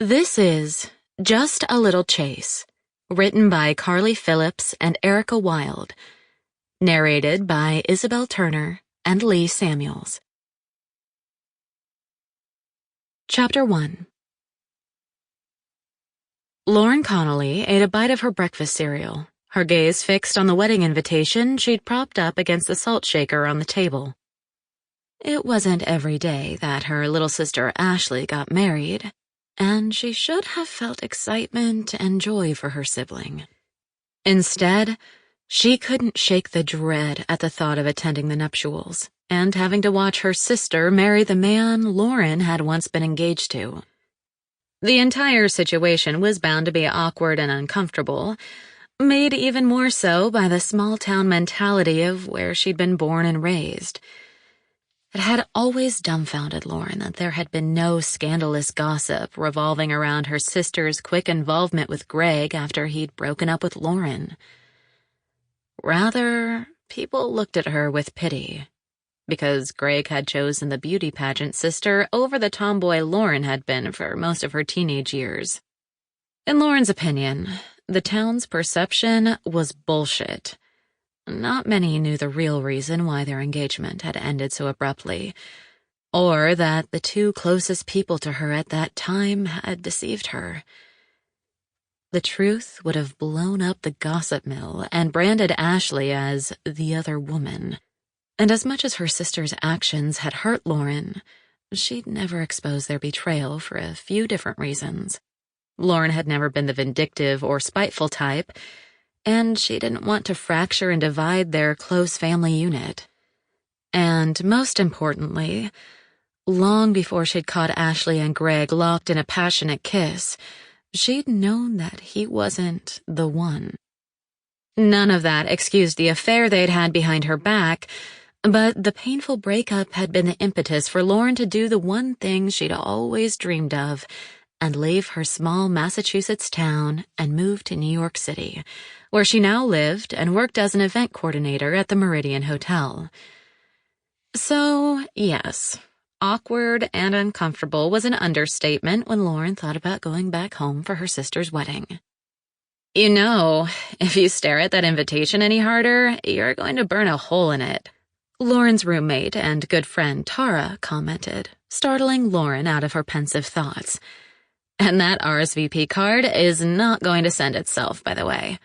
This is Just a Little Chase, written by Carly Phillips and Erica Wilde, narrated by Isabelle Turner and Lee Samuels. Chapter 1. Lauren Connelly ate a bite of her breakfast cereal, her gaze fixed on the wedding invitation she'd propped up against the salt shaker on the table. It wasn't every day that her little sister Ashley got married, and she should have felt excitement and joy for her sibling. Instead, she couldn't shake the dread at the thought of attending the nuptials and having to watch her sister marry the man Lauren had once been engaged to. The entire situation was bound to be awkward and uncomfortable, made even more so by the small-town mentality of where she'd been born and raised. It had always dumbfounded Lauren that there had been no scandalous gossip revolving around her sister's quick involvement with Greg after he'd broken up with Lauren. Rather, people looked at her with pity, because Greg had chosen the beauty pageant sister over the tomboy Lauren had been for most of her teenage years. In Lauren's opinion, the town's perception was bullshit. Not many knew the real reason why their engagement had ended so abruptly, or that the two closest people to her at that time had deceived her. The truth would have blown up the gossip mill and branded Ashley as the other woman. And as much as her sister's actions had hurt Lauren, she'd never exposed their betrayal for a few different reasons. Lauren had never been the vindictive or spiteful type, and she didn't want to fracture and divide their close family unit. And most importantly, long before she'd caught Ashley and Greg locked in a passionate kiss, she'd known that he wasn't the one. None of that excused the affair they'd had behind her back, but the painful breakup had been the impetus for Lauren to do the one thing she'd always dreamed of and leave her small Massachusetts town and move to New York City, where she now lived and worked as an event coordinator at the Meridian Hotel. So, yes, awkward and uncomfortable was an understatement when Lauren thought about going back home for her sister's wedding. You know, if you stare at that invitation any harder, you're going to burn a hole in it, Lauren's roommate and good friend Tara commented, startling Lauren out of her pensive thoughts. And that RSVP card is not going to send itself, by the way.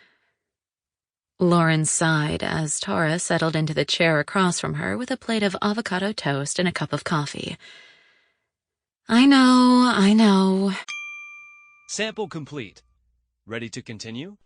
Lauren sighed as Tara settled into the chair across from her with a plate of avocado toast and a cup of coffee. I know. Sample complete. Ready to continue?